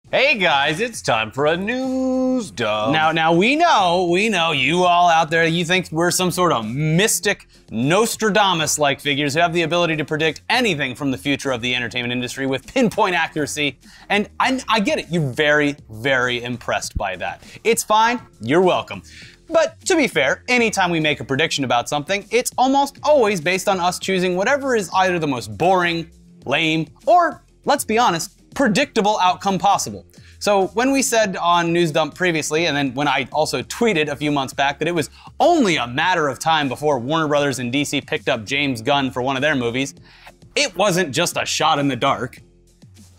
Hey guys, it's time for a news dump. Now we know you all out there, you think we're some sort of mystic Nostradamus-like figures who have the ability to predict anything from the future of the entertainment industry with pinpoint accuracy. And I get it, you're very, very impressed by that. It's fine, you're welcome. But to be fair, anytime we make a prediction about something, it's almost always based on us choosing whatever is either the most boring, lame, or, let's be honest, predictable outcome possible. So when we said on News Dump previously, and then when I also tweeted a few months back that it was only a matter of time before Warner Brothers and DC picked up James Gunn for one of their movies, it wasn't just a shot in the dark.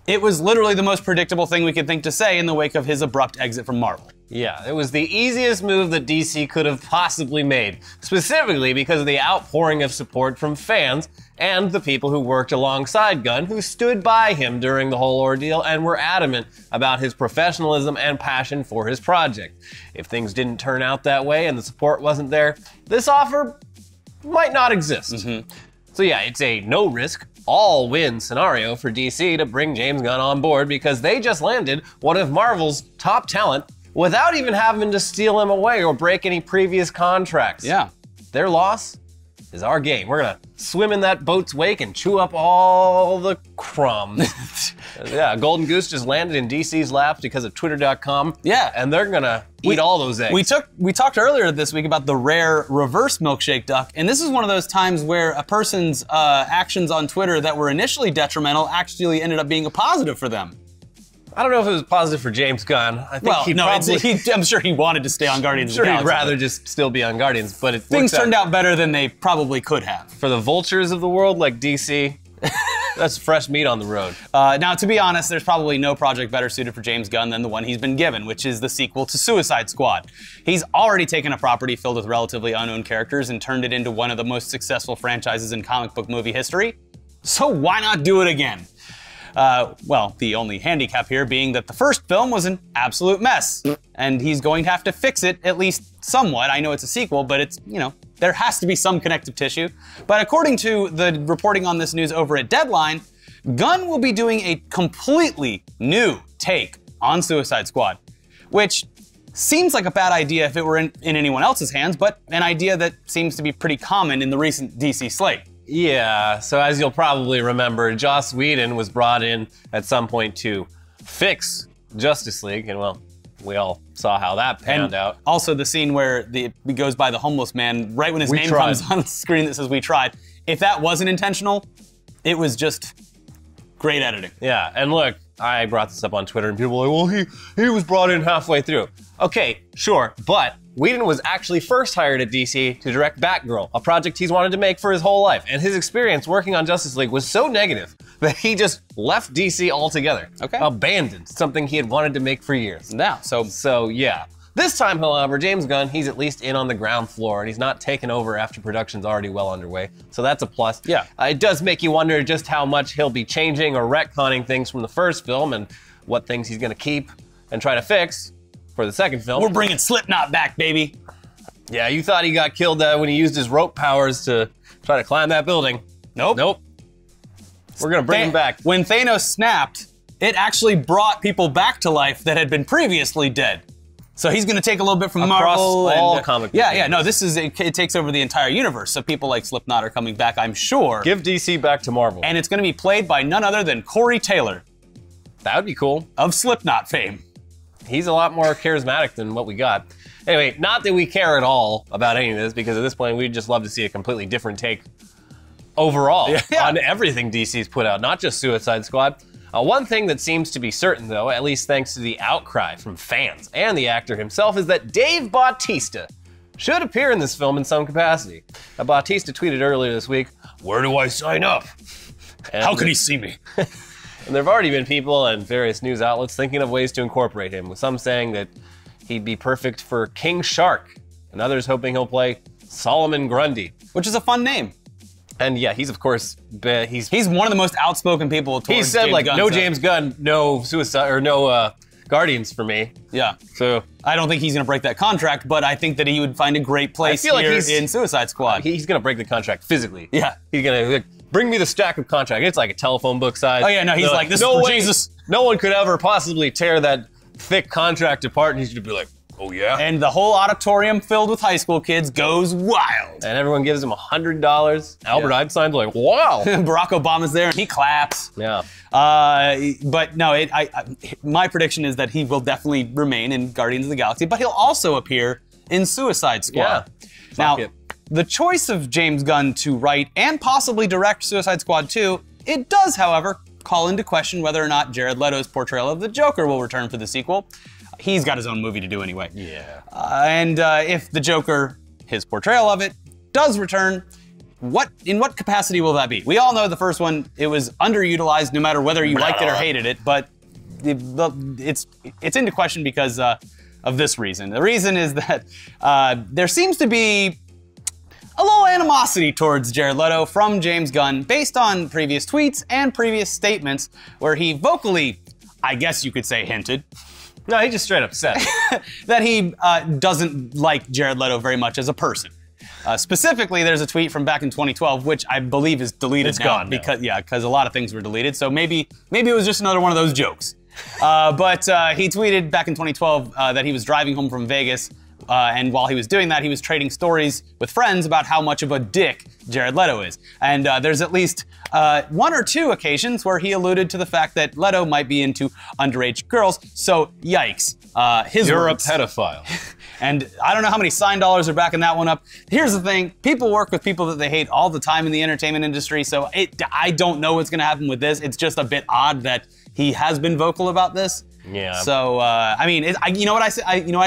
It was literally the most predictable thing we could think to say in the wake of his abrupt exit from Marvel. Yeah, it was the easiest move that DC could have possibly made, specifically because of the outpouring of support from fans and the people who worked alongside Gunn, who stood by him during the whole ordeal and were adamant about his professionalism and passion for his project. If things didn't turn out that way and the support wasn't there, this offer might not exist. So yeah, it's a no-risk, all-win scenario for DC to bring James Gunn on board because they just landed one of Marvel's top talent without even having to steal him away or break any previous contracts. Yeah. Their loss is our gain. We're gonna swim in that boat's wake and chew up all the crumbs. Yeah, Golden Goose just landed in DC's laps because of Twitter.com. Yeah. And they're gonna eat all those eggs. We talked earlier this week about the rare reverse milkshake duck, and this is one of those times where a person's actions on Twitter that were initially detrimental actually ended up being a positive for them. I don't know if it was positive for James Gunn. I think I'm sure he wanted to stay on Guardians of the Galaxy. He'd rather just still be on Guardians, but things turned out better than they probably could have. For the vultures of the world like DC, that's fresh meat on the road. Now, to be honest, there's probably no project better suited for James Gunn than the one he's been given, which is the sequel to Suicide Squad. He's already taken a property filled with relatively unknown characters and turned it into one of the most successful franchises in comic book movie history. So why not do it again? Well, the only handicap here being that the first film was an absolute mess, and he's going to have to fix it, at least somewhat. I know it's a sequel, but it's, there has to be some connective tissue. But according to the reporting on this news over at Deadline, Gunn will be doing a completely new take on Suicide Squad, which seems like a bad idea if it were in anyone else's hands, but an idea that seems to be pretty common in the recent DC slate. Yeah, so as you'll probably remember, Joss Whedon was brought in at some point to fix Justice League, and well, we all saw how that panned out. Also the scene where he goes by the homeless man right when his name comes on the screen that says "We tried." If that wasn't intentional, it was just great editing. Yeah, and look, I brought this up on Twitter and people were like, well, he was brought in halfway through. Okay, sure, but Whedon was actually first hired at DC to direct Batgirl, a project he's wanted to make for his whole life. And his experience working on Justice League was so negative that he just left DC altogether. Okay. Abandoned something he had wanted to make for years. Now, so yeah. This time, however, James Gunn, he's at least in on the ground floor and he's not taken over after production's already well underway. So that's a plus. Yeah. It does make you wonder just how much he'll be changing or retconning things from the first film and what things he's gonna keep and try to fix for the second film. We're bringing Slipknot back, baby. Yeah, you thought he got killed when he used his rope powers to try to climb that building. Nope. We're gonna bring him back. When Thanos snapped, it actually brought people back to life that had been previously dead. So he's gonna take a little bit from Marvel. All comic book yeah, no, it takes over the entire universe. So people like Slipknot are coming back, I'm sure. Give DC back to Marvel. And it's gonna be played by none other than Corey Taylor. That would be cool. Of Slipknot fame. He's a lot more charismatic than what we got. Anyway, not that we care at all about any of this, because at this point, we'd just love to see a completely different take overall on everything DC's put out, not just Suicide Squad. One thing that seems to be certain, though, at least thanks to the outcry from fans and the actor himself, is that Dave Bautista should appear in this film in some capacity. Bautista tweeted earlier this week, "Where do I sign up? How can he see me?" And there have already been people and various news outlets thinking of ways to incorporate him, with some saying that he'd be perfect for King Shark, and others hoping he'll play Solomon Grundy. Which is a fun name. And yeah, he's of course, he's one of the most outspoken people towards He said James like, Gunn, no James Gunn, no Suicide, or no Guardians for me. Yeah. So I don't think he's gonna break that contract, but I think that he would find a great place here in Suicide Squad. He's gonna break the contract physically. Yeah. He's gonna, bring me the stack of contract. It's like a telephone book size. Oh yeah, no, he's like, this is for Jesus. No one could ever possibly tear that thick contract apart, and he's gonna be like, oh yeah? And the whole auditorium filled with high school kids goes wild. And everyone gives him $100. Albert Einstein's like, wow. Barack Obama's there and he claps. Yeah. But no, my prediction is that he will definitely remain in Guardians of the Galaxy, but he'll also appear in Suicide Squad. Yeah. Now, the choice of James Gunn to write and possibly direct Suicide Squad 2, it does, however, call into question whether or not Jared Leto's portrayal of the Joker will return for the sequel. He's got his own movie to do anyway. Yeah. And if the Joker, his portrayal of it, does return, in what capacity will that be? We all know the first one, it was underutilized no matter whether you liked it or hated it, but it's into question because of this reason. The reason is that there seems to be a little animosity towards Jared Leto from James Gunn based on previous tweets and previous statements where he vocally, I guess you could say, hinted. No, he just straight up said that he doesn't like Jared Leto very much as a person. Specifically, there's a tweet from back in 2012, which I believe is deleted It's now gone because a lot of things were deleted. So maybe it was just another one of those jokes. But he tweeted back in 2012 that he was driving home from Vegas, and while he was doing that, he was trading stories with friends about how much of a dick Jared Leto is. And there's at least 1 or 2 occasions where he alluded to the fact that Leto might be into underage girls. So yikes. You're words. a pedophile. And I don't know how many sign dollars are backing that one up. Here's the thing, people work with people that they hate all the time in the entertainment industry, so I don't know what's gonna happen with this. It's just a bit odd that he has been vocal about this. Yeah. So, I mean, you know what I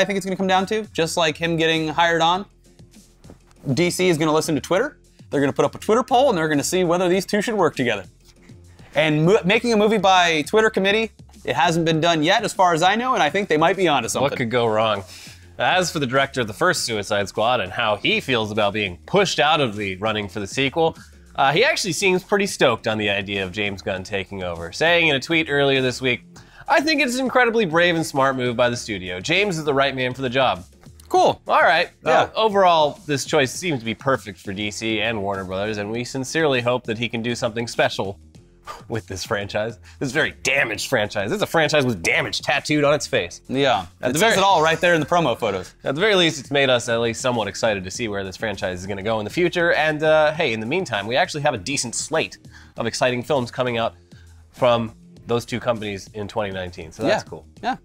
think it's gonna come down to? Just like him getting hired on, DC is gonna listen to Twitter, they're gonna put up a Twitter poll, and they're gonna see whether these two should work together. And making a movie by Twitter committee, it hasn't been done yet, as far as I know, and I think they might be onto something. What could go wrong? As for the director of the first Suicide Squad and how he feels about being pushed out of the running for the sequel, he actually seems pretty stoked on the idea of James Gunn taking over, saying in a tweet earlier this week, "I think it's an incredibly brave and smart move by the studio. James is the right man for the job." Cool. All right. Yeah. Overall, this choice seems to be perfect for DC and Warner Brothers, and we sincerely hope that he can do something special with this franchise. This very damaged franchise. This is a franchise with damage tattooed on its face. Yeah, it says it all right there in the promo photos. At the very least, it's made us at least somewhat excited to see where this franchise is going to go in the future. And hey, in the meantime, we actually have a decent slate of exciting films coming out from those two companies in 2019. So that's cool. Yeah.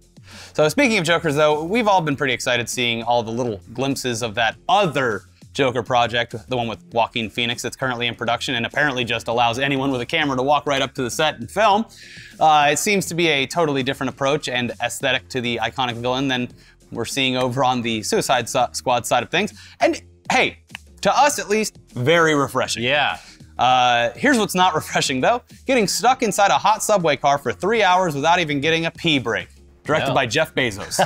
So speaking of Jokers, though, we've all been pretty excited seeing all the little glimpses of that other Joker project, the one with Joaquin Phoenix that's currently in production and apparently just allows anyone with a camera to walk right up to the set and film. It seems to be a totally different approach and aesthetic to the iconic villain than we're seeing over on the Suicide Squad side of things. And hey, to us at least, very refreshing. Yeah. Here's what's not refreshing though, getting stuck inside a hot subway car for 3 hours without even getting a pee break. Directed by Jeff Bezos.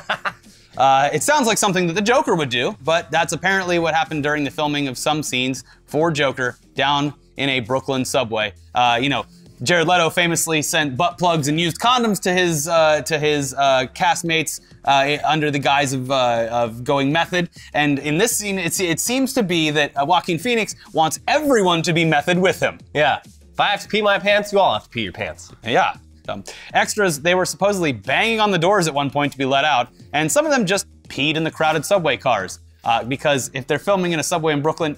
It sounds like something that the Joker would do, but that's apparently what happened during the filming of some scenes for Joker down in a Brooklyn subway. You know, Jared Leto famously sent butt plugs and used condoms to his castmates under the guise of going method. And in this scene, it seems to be that Joaquin Phoenix wants everyone to be method with him. Yeah. If I have to pee my pants, you all have to pee your pants. Yeah. Extras, they were supposedly banging on the doors at one point to be let out, and some of them just peed in the crowded subway cars. Because if they're filming in a subway in Brooklyn,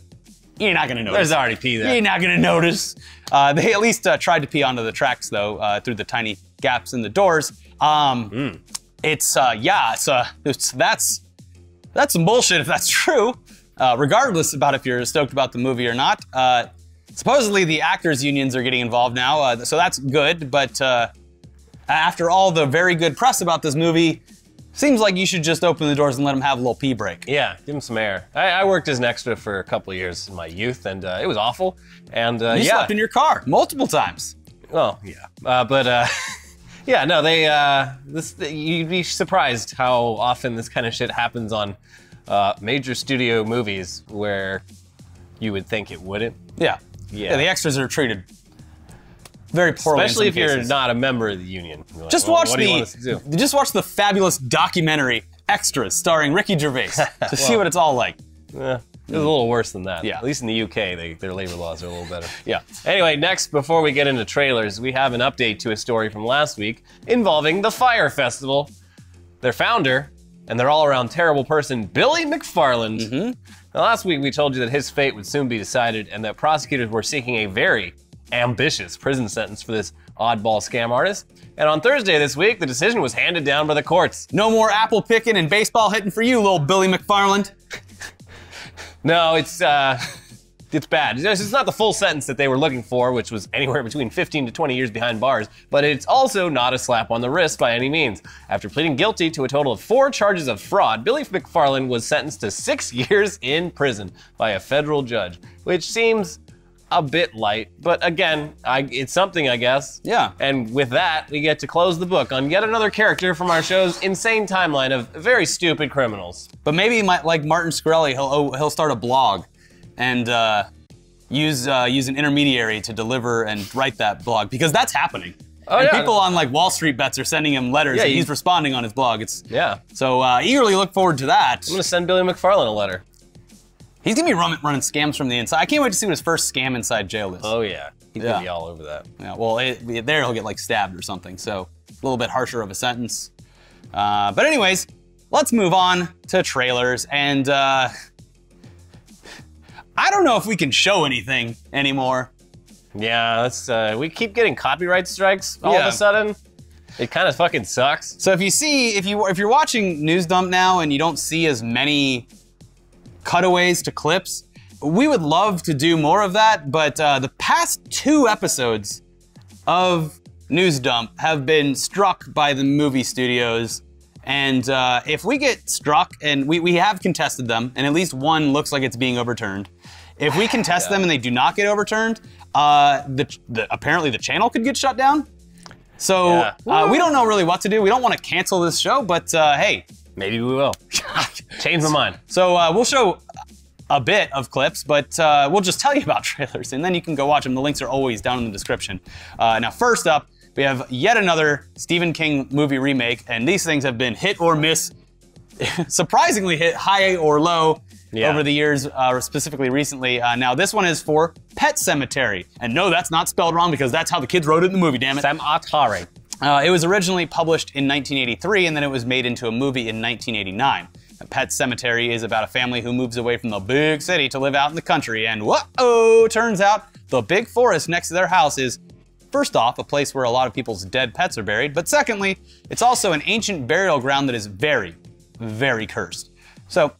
you're not gonna notice. There's already pee there. You're not gonna notice. They at least tried to pee onto the tracks though, through the tiny gaps in the doors. That's some bullshit if that's true. Regardless about if you're stoked about the movie or not. Supposedly the actors unions are getting involved now, so that's good, but after all the very good press about this movie, seems like you should just open the doors and let them have a little pee break. Yeah, give them some air. I worked as an extra for a couple of years in my youth, and it was awful. And you slept in your car multiple times. Well, yeah, yeah, no, you'd be surprised how often this kind of shit happens on major studio movies where you would think it wouldn't. Yeah. Yeah, the extras are treated very poorly. Especially if you're not a member of the union. Like, just watch the fabulous documentary Extras starring Ricky Gervais to see what it's all like. It was a little worse than that. Yeah. At least in the UK, their labor laws are a little better. Yeah. Anyway, next, before we get into trailers, we have an update to a story from last week involving the Fyre Festival, their founder, and their all-around terrible person, Billy McFarland. Now, last week we told you that his fate would soon be decided and that prosecutors were seeking a very ambitious prison sentence for this oddball scam artist. And on Thursday this week, the decision was handed down by the courts. No more apple picking and baseball hitting for you, little Billy McFarland. No, it's bad. It's not the full sentence that they were looking for, which was anywhere between 15 to 20 years behind bars, but it's also not a slap on the wrist by any means. After pleading guilty to a total of 4 charges of fraud, Billy McFarland was sentenced to 6 years in prison by a federal judge, which seems a bit light, but again, it's something, I guess. Yeah. And with that, we get to close the book on yet another character from our show's insane timeline of very stupid criminals. But maybe like Martin Shkreli, he'll start a blog and use an intermediary to deliver and write that blog, because that's happening. Oh, and yeah. people on like Wall Street bets are sending him letters, and he's responding on his blog. So eagerly look forward to that. I'm gonna send Billy McFarland a letter. He's gonna be running scams from the inside. I can't wait to see what his first scam inside jail is. Oh yeah, he's gonna be all over that. Yeah, well, there he'll get like stabbed or something, so a little bit harsher of a sentence. But anyways, let's move on to trailers, and I don't know if we can show anything anymore. Yeah, that's we keep getting copyright strikes all of a sudden. It kind of fucking sucks. So if you're watching News Dump now and you don't see as many cutaways to clips, we would love to do more of that, but the past 2 episodes of News Dump have been struck by the movie studios, and if we get struck, and we have contested them, and at least one looks like it's being overturned. If we contest them and they do not get overturned, apparently the channel could get shut down. So we don't know really what to do. We don't want to cancel this show, but hey. Maybe we will. Change my mind. So we'll show a bit of clips, but we'll just tell you about trailers, and then you can go watch them. The links are always down in the description. Now, first up, we have yet another Stephen King movie remake, and these things have been hit or miss, surprisingly hit high or low over the years, specifically recently. Now, this one is for Pet Sematary, and no, that's not spelled wrong because that's how the kids wrote it in the movie, damn it. Sematary. It was originally published in 1983, and then it was made into a movie in 1989. Pet Sematary is about a family who moves away from the big city to live out in the country, and whoa, turns out the big forest next to their house is, first off, a place where a lot of people's dead pets are buried, but secondly, it's also an ancient burial ground that is very, very cursed. So,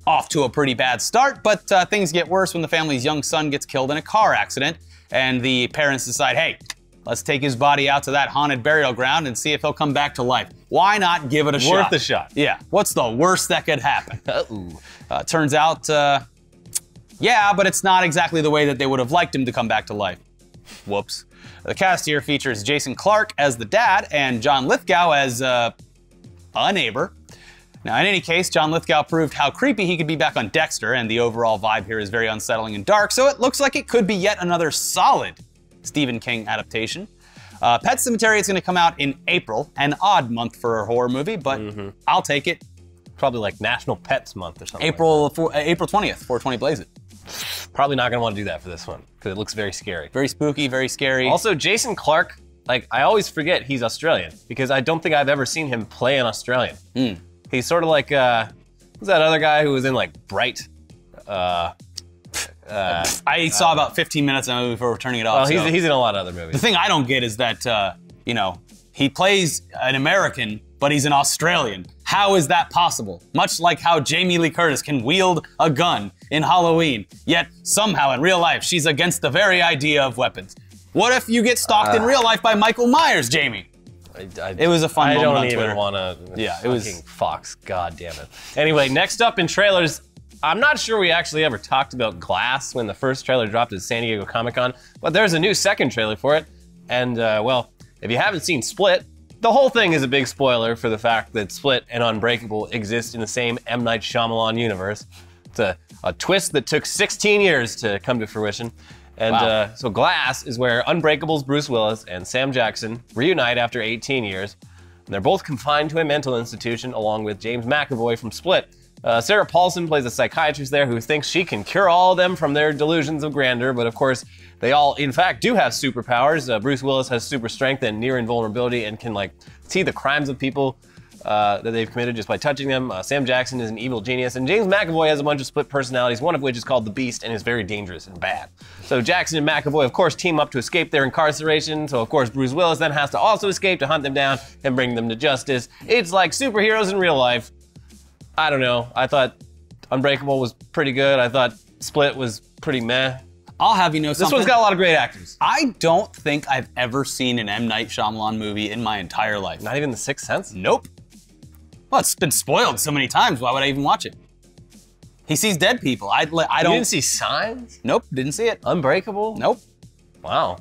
off to a pretty bad start, but things get worse when the family's young son gets killed in a car accident, and the parents decide, hey, let's take his body out to that haunted burial ground and see if he'll come back to life. Why not give it a shot? Worth a shot. Yeah. What's the worst that could happen? Turns out, yeah, but it's not exactly the way that they would have liked him to come back to life. Whoops. The cast here features Jason Clarke as the dad and John Lithgow as a neighbor. Now, in any case, John Lithgow proved how creepy he could be back on Dexter, and the overall vibe here is very unsettling and dark, so it looks like it could be yet another solid Stephen King adaptation. Pet Sematary is going to come out in April, an odd month for a horror movie, but I'll take it. Probably like National Pets Month or something. April 20th, 420 Blaze It. Probably not going to want to do that for this one, because it looks very scary. Very spooky, very scary. Also, Jason Clarke, like, I always forget he's Australian, because I don't think I've ever seen him play an Australian. He's sort of like, who's that other guy who was in, like, Bright? I saw about 15 minutes of the movie before turning it off. Well, he's in a lot of other movies. The thing I don't get is that, you know, he plays an American, but he's an Australian. How is that possible? Much like how Jamie Lee Curtis can wield a gun in Halloween, yet somehow in real life she's against the very idea of weapons. What if you get stalked in real life by Michael Myers, Jamie? It was a fun moment on Twitter. I don't even want to. Yeah, it was Fox. God damn it. Anyway, next up in trailers, I'm not sure we actually ever talked about Glass when the first trailer dropped at San Diego Comic-Con, but there's a new second trailer for it. And, well, if you haven't seen Split, the whole thing is a big spoiler for the fact that Split and Unbreakable exist in the same M. Night Shyamalan universe. It's a twist that took 16 years to come to fruition. And so Glass is where Unbreakable's Bruce Willis and Sam Jackson reunite after 18 years. And they're both confined to a mental institution along with James McAvoy from Split. Sarah Paulson plays a psychiatrist there who thinks she can cure all of them from their delusions of grandeur, but of course, they all, in fact, do have superpowers. Bruce Willis has super strength and near invulnerability and can, like, see the crimes of people that they've committed just by touching them. Sam Jackson is an evil genius, and James McAvoy has a bunch of split personalities, one of which is called the Beast and is very dangerous and bad. So Jackson and McAvoy, of course, team up to escape their incarceration, so of course Bruce Willis then has to also escape to hunt them down and bring them to justice. It's like superheroes in real life. I don't know. I thought Unbreakable was pretty good. I thought Split was pretty meh. I'll have you know something. This one's got a lot of great actors. I don't think I've ever seen an M. Night Shyamalan movie in my entire life. Not even The Sixth Sense? Nope. Well, it's been spoiled so many times. Why would I even watch it? He sees dead people. I don't. You didn't see Signs? Nope, didn't see it. Unbreakable? Nope. Wow.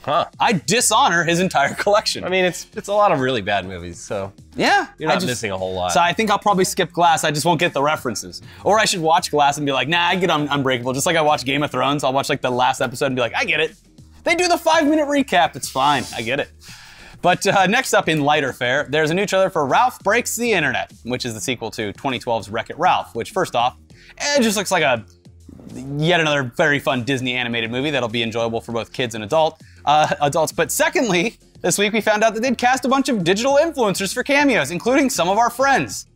Huh. I dishonor his entire collection. I mean, it's a lot of really bad movies, so yeah, you're not missing a whole lot. So I think I'll probably skip Glass. I just won't get the references. Or I should watch Glass and be like, nah, I get Unbreakable. Just like I watch Game of Thrones. I'll watch like the last episode and be like, I get it. They do the 5-minute recap. It's fine. I get it. But next up in lighter fare, there's a new trailer for Ralph Breaks the Internet, which is the sequel to 2012's Wreck-It Ralph, which first off, it just looks like yet another very fun Disney animated movie that'll be enjoyable for both kids and adults. But secondly, this week we found out that they'd cast a bunch of digital influencers for cameos, including some of our friends.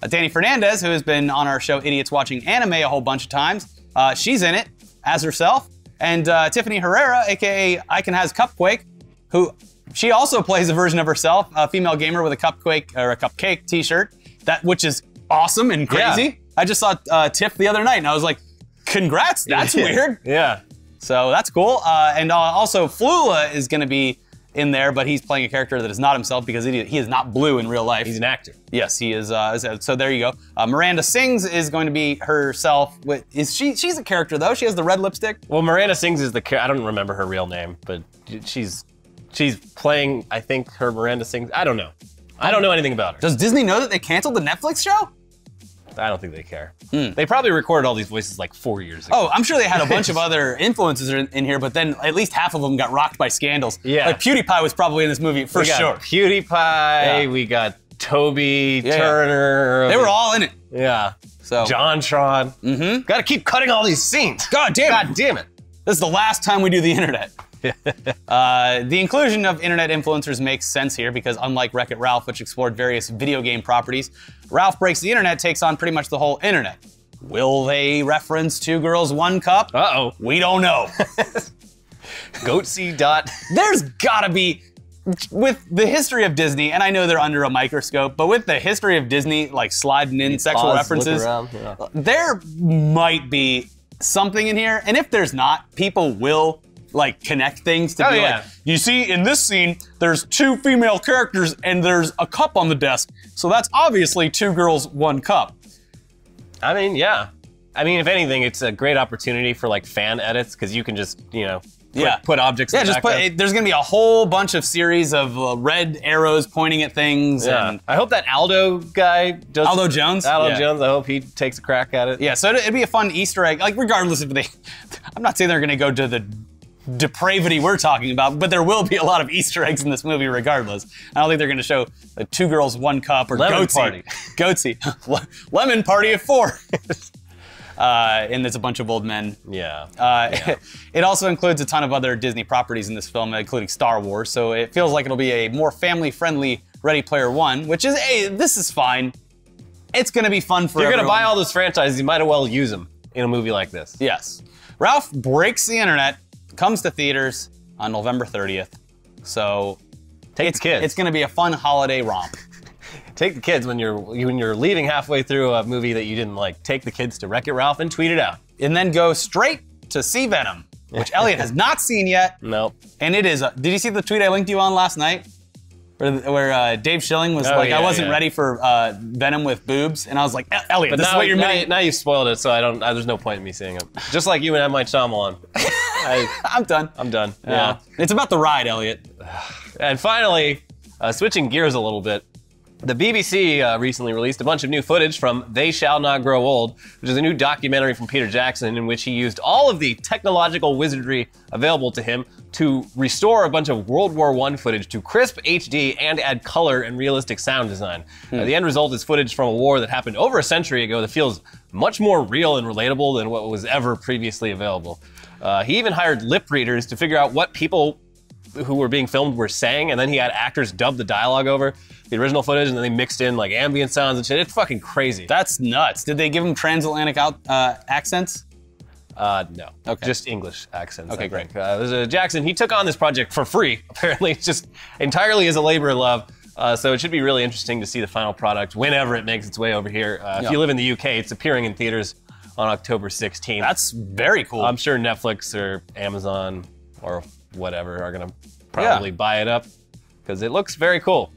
Danny Fernandez, who has been on our show Idiots Watching Anime a whole bunch of times, she's in it as herself. And Tiffany Herrera, aka I Can Has Cupquake, who she also plays a version of herself, a female gamer with a cupcake t-shirt, which is awesome and crazy. Yeah. I just saw Tiff the other night and I was like, congrats, that's weird. Yeah. So that's cool. And also Flula is gonna be in there, but he's playing a character that is not himself because he is not blue in real life. He's an actor. Yes, he is. So there you go. Miranda Sings is going to be herself. She's a character though. She has the red lipstick. Well, Miranda Sings is I don't remember her real name, but she's playing, I think, her Miranda Sings. I don't know. I don't know anything about her. Does Disney know that they canceled the Netflix show? I don't think they care. They probably recorded all these voices like 4 years ago. Oh, I'm sure they had a bunch of other influences in here, but then at least half of them got rocked by scandals. Yeah. Like PewDiePie was probably in this movie for sure. PewDiePie, we got Toby Turner. They were all in it. Yeah. So JonTron. Mm-hmm. Got to keep cutting all these scenes. God damn it. This is the last time we do the internet. The inclusion of internet influencers makes sense here because unlike Wreck-It Ralph, which explored various video game properties, Ralph Breaks the Internet takes on pretty much the whole internet. Will they reference Two Girls, One Cup? Uh-oh. We don't know. Goatsy. There's gotta be, with the history of Disney, and I know they're under a microscope, but with the history of Disney, like sliding in sexual references, there might be something in here, and if there's not, people will like connect things to be like, you see in this scene, there's 2 female characters and there's a cup on the desk. So that's obviously 2 girls, 1 cup. I mean, yeah. I mean, if anything, it's a great opportunity for like fan edits because you can just, you know, put objects in the background. There's gonna be a whole bunch of series of red arrows pointing at things. Yeah. And I hope that Aldo guy does. Aldo Jones? Aldo Jones, I hope he takes a crack at it. Yeah, so it'd be a fun Easter egg, like regardless if I'm not saying they're gonna go to the depravity we're talking about, but there will be a lot of Easter eggs in this movie regardless. I don't think they're gonna show 2 girls, 1 cup or Lemon Party. Goatsy. Lemon Party at 4. And there's a bunch of old men. Yeah. It also includes a ton of other Disney properties in this film, including Star Wars, so it feels like it'll be a more family-friendly Ready Player One, which is, hey, this is fine. It's gonna be fun for everyone. You're gonna buy all those franchises, you might as well use them in a movie like this. Yes. Ralph Breaks the Internet comes to theaters on November 30th. So take the kids. It's gonna be a fun holiday romp. Take the kids when you're leaving halfway through a movie that you didn't like. Take the kids to Wreck-It Ralph and tweet it out. And then go straight to see Venom, which Elliot has not seen yet. Nope. And it is, did you see the tweet I linked you on last night? Where Dave Schilling was like, I wasn't ready for Venom with boobs. And I was like, Elliot, this is what you're missing. Now you've spoiled it, so there's no point in me seeing it. Just like you and M. Night Shyamalan. I'm done. I'm done. Yeah. It's about the ride, Elliot. And finally, switching gears a little bit, The BBC recently released a bunch of new footage from They Shall Not Grow Old, which is a new documentary from Peter Jackson in which he used all of the technological wizardry available to him to restore a bunch of World War I footage to crisp HD and add color and realistic sound design. The end result is footage from a war that happened over a century ago that feels much more real and relatable than what was ever previously available. He even hired lip readers to figure out what people who were being filmed were saying, and then he had actors dub the dialogue over the original footage, and then they mixed in like ambient sounds and shit. It's fucking crazy. That's nuts. Did they give him transatlantic accents? No. Okay. Just English accents. Okay, I think. Jackson, he took on this project for free, apparently. It's just entirely as a labor of love. So it should be really interesting to see the final product whenever it makes its way over here. If you live in the UK, it's appearing in theaters on October 16th. That's very cool. I'm sure Netflix or Amazon or whatever are gonna probably buy it up because it looks very cool.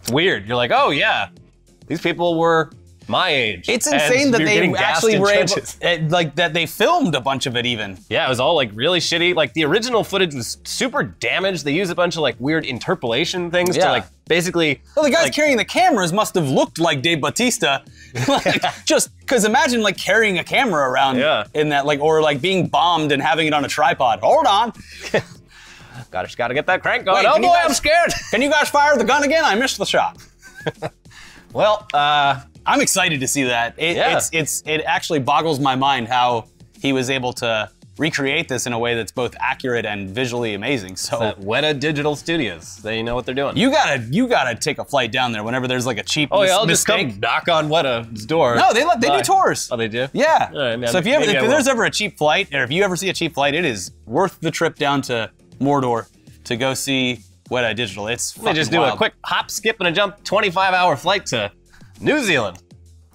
It's weird. You're like, oh yeah, these people were my age. It's insane that they actually were able, like that they filmed a bunch of it even. Yeah, it was all like really shitty. Like the original footage was super damaged. They used a bunch of like weird interpolation things to like basically. Well, the guys carrying the cameras must have looked like Dave Bautista. Like, just because imagine like carrying a camera around in that like, or like being bombed and having it on a tripod. Hold on. Gotta get that crank going. Wait, oh boy, I'm scared. Can you guys fire the gun again? I missed the shot. Well, I'm excited to see that. It actually boggles my mind how he was able to recreate this in a way that's both accurate and visually amazing. So that Weta Digital Studios, they know what they're doing. You gotta take a flight down there whenever there's like a cheap I'll mistake. just come knock on Weta's door. No, they do tours. Oh, they do? Yeah. Right, so if there's ever a cheap flight, or if you ever see a cheap flight, it is worth the trip down to Mordor to go see Weta Digital. It's fucking They just do wild. a quick hop, skip, and a jump 25-hour flight to New Zealand.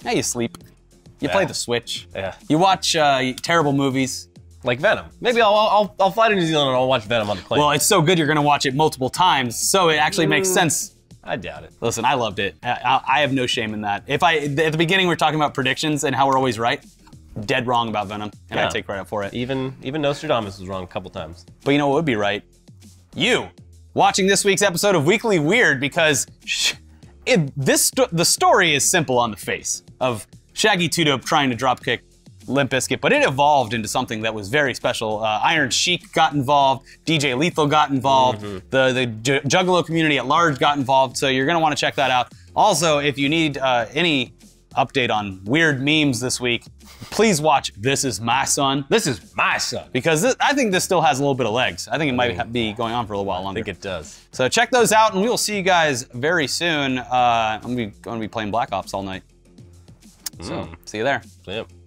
Yeah, you sleep. You play the Switch. Yeah. You watch terrible movies. Like Venom. Maybe I'll fly to New Zealand and I'll watch Venom on the plane. Well, it's so good you're gonna watch it multiple times, so it actually makes sense. I doubt it. Listen, I loved it. I have no shame in that. At the beginning we're talking about predictions and how we're always right. Dead wrong about Venom, and I take credit for it. Even Nostradamus was wrong a couple times. But you know what would be right? You watching this week's episode of Weekly Weird, because the story is simple on the face of Shaggy 2-Dope trying to dropkick Limp Bizkit, but it evolved into something that was very special. Iron Sheik got involved, DJ Lethal got involved, the Juggalo community at large got involved, so you're gonna wanna check that out. Also, if you need any update on weird memes this week, please watch This Is My Son. This is my son. Because I think this still has a little bit of legs. I think it might be going on for a little while longer. I think it does. So check those out, and we will see you guys very soon. I'm gonna be playing Black Ops all night. So see you there. Yep.